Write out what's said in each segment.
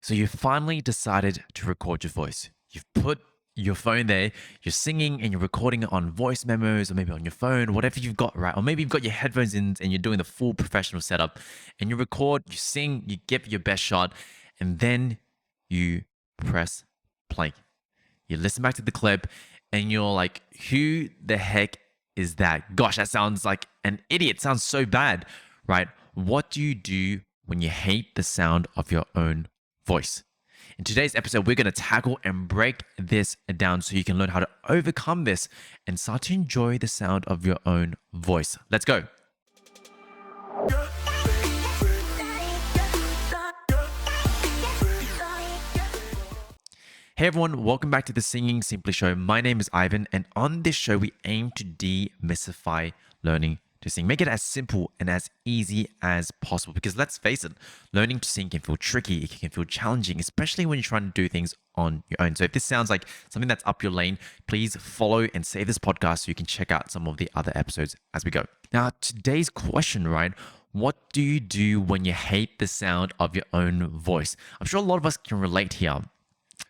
So you finally decided to record your voice. You've put your phone there, you're singing and you're recording it on voice memos or maybe on your phone, whatever you've got, right? Or maybe you've got your headphones in and you're doing the full professional setup and you record, you sing, you give your best shot, and then you press play. You listen back to the clip and you're like, who the heck is that? Gosh, that sounds like an idiot. Sounds so bad, right? What do you do when you hate the sound of your own voice? In today's episode, we're going to tackle and break this down so you can learn how to overcome this and start to enjoy the sound of your own voice. Let's go. Hey everyone, welcome back to the Singing Simply Show. My name is Ivan, and on this show, we aim to demystify learning to sing. Make it as simple and as easy as possible. Because let's face it, learning to sing can feel tricky, it can feel challenging, especially when you're trying to do things on your own. So if this sounds like something that's up your lane, please follow and save this podcast so you can check out some of the other episodes as we go. Now, today's question, right? What do you do when you hate the sound of your own voice? I'm sure a lot of us can relate here.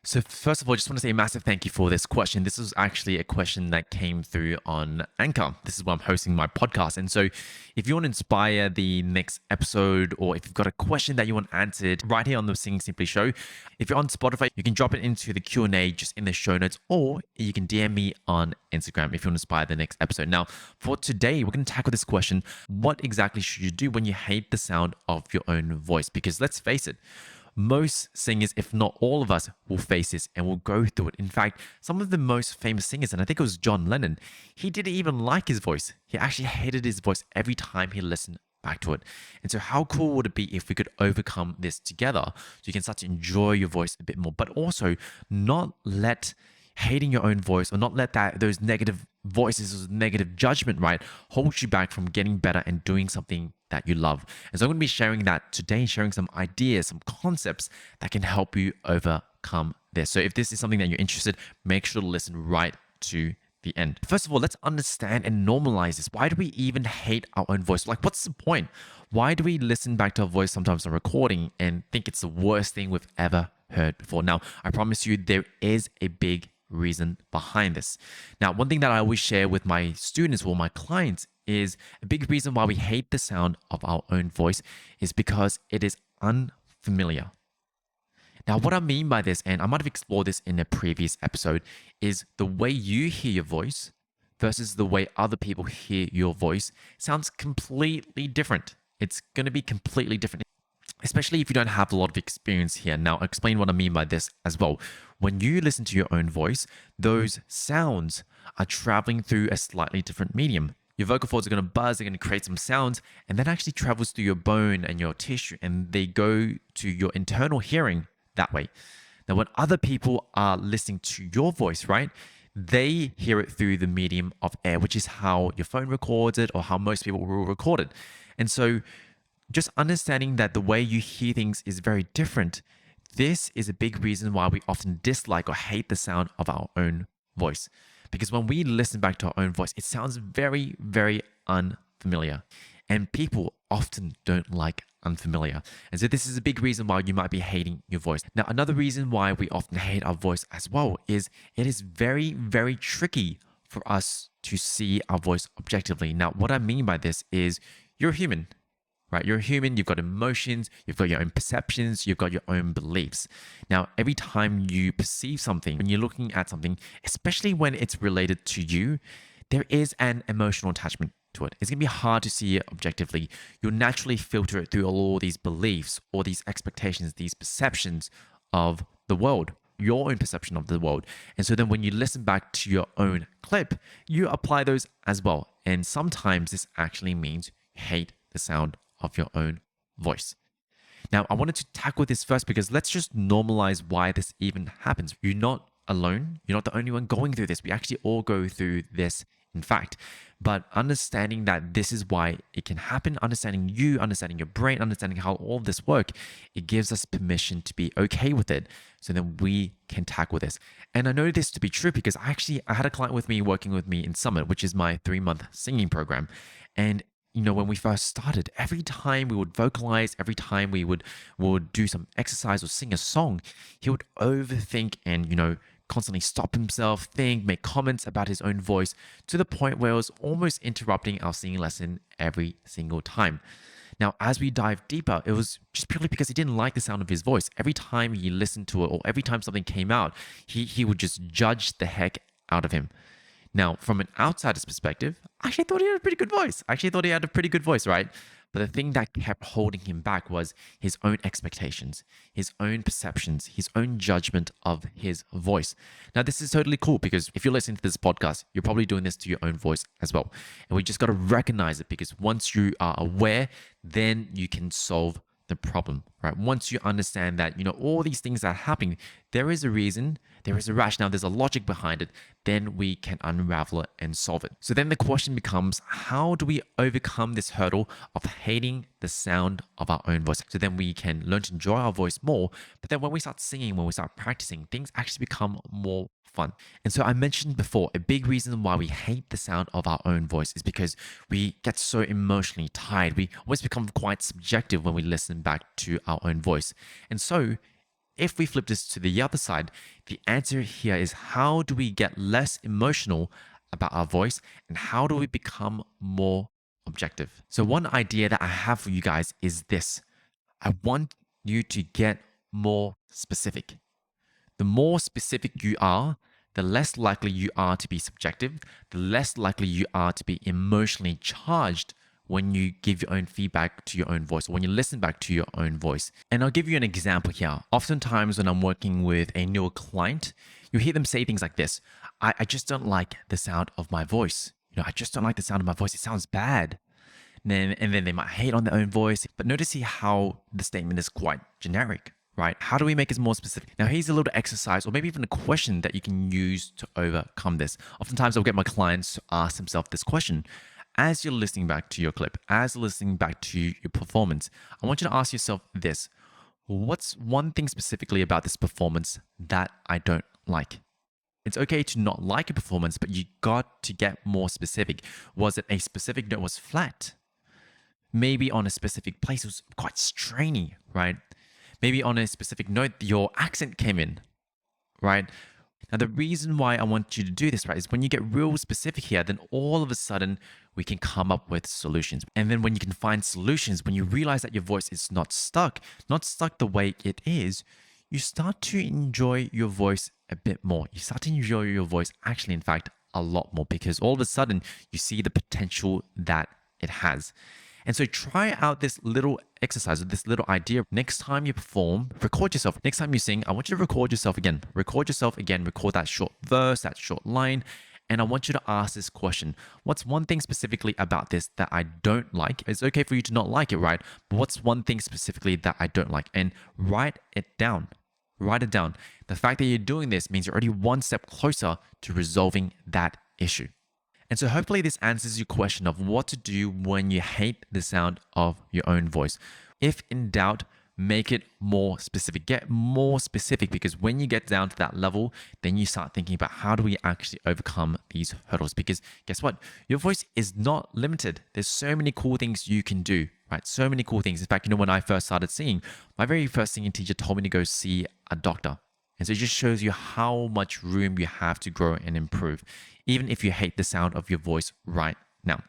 So first of all, I just want to say a massive thank you for this question. This is actually a question that came through on Anchor. This is where I'm hosting my podcast. And so if you want to inspire the next episode, or if you've got a question that you want answered right here on the Singing Simply Show, if you're on Spotify, you can drop it into the Q&A just in the show notes, or you can DM me on Instagram if you want to inspire the next episode. Now, for today, we're going to tackle this question. What exactly should you do when you hate the sound of your own voice? Because let's face it, most singers, if not all of us, will face this and will go through it. In fact, some of the most famous singers, and I think it was John Lennon, he didn't even like his voice. He actually hated his voice every time he listened back to it. And so how cool would it be if we could overcome this together so you can start to enjoy your voice a bit more, but also not let hating your own voice or not let those negative voices or negative judgment, right, hold you back from getting better and doing something that you love. And so I'm going to be sharing that today, sharing some ideas, some concepts that can help you overcome this. So if this is something that you're interested, make sure to listen right to the end. First of all, let's understand and normalize this. Why do we even hate our own voice? Like, what's the point? Why do we listen back to our voice sometimes on recording and think it's the worst thing we've ever heard before? Now, I promise you there is a big reason behind this. Now, one thing that I always share with my students or my clients is a big reason why we hate the sound of our own voice is because it is unfamiliar. Now, what I mean by this, and I might have explored this in a previous episode, is the way you hear your voice versus the way other people hear your voice sounds completely different. It's going to be completely different, especially if you don't have a lot of experience here. Now, I'll explain what I mean by this as well. When you listen to your own voice, those sounds are traveling through a slightly different medium. Your vocal cords are going to buzz, they're going to create some sounds, and that actually travels through your bone and your tissue, and they go to your internal hearing that way. Now, when other people are listening to your voice, right, they hear it through the medium of air, which is how your phone records it or how most people will record it. And so just understanding that the way you hear things is very different, this is a big reason why we often dislike or hate the sound of our own voice. Because when we listen back to our own voice, it sounds very, very unfamiliar. And people often don't like unfamiliar. And so this is a big reason why you might be hating your voice. Now, another reason why we often hate our voice as well is it is very, very tricky for us to see our voice objectively. Now, what I mean by this is you're human. Right? You're a human, you've got emotions, you've got your own perceptions, you've got your own beliefs. Now, every time you perceive something, when you're looking at something, especially when it's related to you, there is an emotional attachment to it. It's going to be hard to see it objectively. You'll naturally filter it through all these beliefs, or these expectations, these perceptions of the world, your own perception of the world. And so then when you listen back to your own clip, you apply those as well. And sometimes this actually means you hate the sound of your own voice. Now, I wanted to tackle this first because let's just normalize why this even happens. You're not alone. You're not the only one going through this. We actually all go through this, in fact. But understanding that this is why it can happen, understanding you, understanding your brain, understanding how all of this work, it gives us permission to be okay with it so then we can tackle this. And I know this to be true because I had a client with me working with me in Summit, which is my 3-month singing program. And when we first started, every time we would vocalize, every time we would do some exercise or sing a song, he would overthink and, constantly stop himself, think, make comments about his own voice to the point where it was almost interrupting our singing lesson every single time. Now, as we dive deeper, it was just purely because he didn't like the sound of his voice. Every time he listened to it or every time something came out, he would just judge the heck out of him. Now, from an outsider's perspective, I actually thought he had a pretty good voice. I actually thought he had a pretty good voice, right? But the thing that kept holding him back was his own expectations, his own perceptions, his own judgment of his voice. Now, this is totally cool because if you're listening to this podcast, you're probably doing this to your own voice as well. And we just got to recognize it because once you are aware, then you can solve the problem, right? Once you understand that, all these things that are happening, there is a reason, there is a rationale, there's a logic behind it, then we can unravel it and solve it. So then the question becomes, how do we overcome this hurdle of hating the sound of our own voice? So then we can learn to enjoy our voice more. But then when we start singing, when we start practicing, things actually become more fun. And so I mentioned before, a big reason why we hate the sound of our own voice is because we get so emotionally tired. We always become quite subjective when we listen back to our own voice. And so if we flip this to the other side, the answer here is how do we get less emotional about our voice and how do we become more objective? So one idea that I have for you guys is this. I want you to get more specific. The more specific you are, the less likely you are to be subjective, the less likely you are to be emotionally charged when you give your own feedback to your own voice, or when you listen back to your own voice. And I'll give you an example here. Oftentimes when I'm working with a newer client, you hear them say things like this. I just don't like the sound of my voice. I just don't like the sound of my voice. It sounds bad. And then they might hate on their own voice. But notice here how the statement is quite generic, right? How do we make it more specific? Now, here's a little exercise or maybe even a question that you can use to overcome this. Oftentimes I'll get my clients to ask themselves this question. As you're listening back to your clip, as you're listening back to your performance, I want you to ask yourself this. What's one thing specifically about this performance that I don't like? It's okay to not like a performance, but you got to get more specific. Was it a specific note was flat? Maybe on a specific place it was quite strainy, right? Maybe on a specific note, your accent came in, right? Now, the reason why I want you to do this, right, is when you get real specific here, then all of a sudden we can come up with solutions. And then when you can find solutions, when you realize that your voice is not stuck the way it is, you start to enjoy your voice a bit more. You start to enjoy your voice actually, in fact, a lot more because all of a sudden you see the potential that it has. And so try out this little exercise or this little idea. Next time you perform, record yourself. Next time you sing, I want you to record yourself again. Record yourself again. Record that short verse, that short line. And I want you to ask this question. What's one thing specifically about this that I don't like? It's okay for you to not like it, right? But what's one thing specifically that I don't like? And write it down. Write it down. The fact that you're doing this means you're already one step closer to resolving that issue. And so hopefully this answers your question of what to do when you hate the sound of your own voice. If in doubt, make it more specific. Get more specific because when you get down to that level, then you start thinking about how do we actually overcome these hurdles? Because guess what? Your voice is not limited. There's so many cool things you can do, right? So many cool things. In fact, when I first started singing, my very first singing teacher told me to go see a doctor. And so it just shows you how much room you have to grow and improve, even if you hate the sound of your voice right now.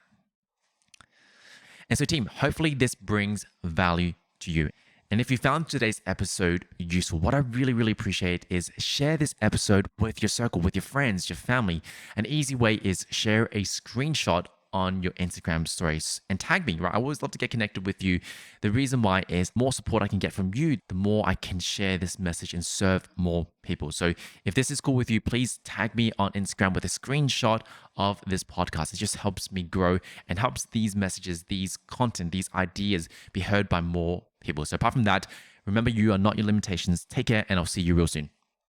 And so team, hopefully this brings value to you. And if you found today's episode useful, what I really, really appreciate is share this episode with your circle, with your friends, your family. An easy way is share a screenshot on your Instagram stories and tag me, right? I always love to get connected with you. The reason why is more support I can get from you, the more I can share this message and serve more people. So if this is cool with you, please tag me on Instagram with a screenshot of this podcast. It just helps me grow and helps these messages, these content, these ideas be heard by more people. So apart from that, remember you are not your limitations. Take care and I'll see you real soon.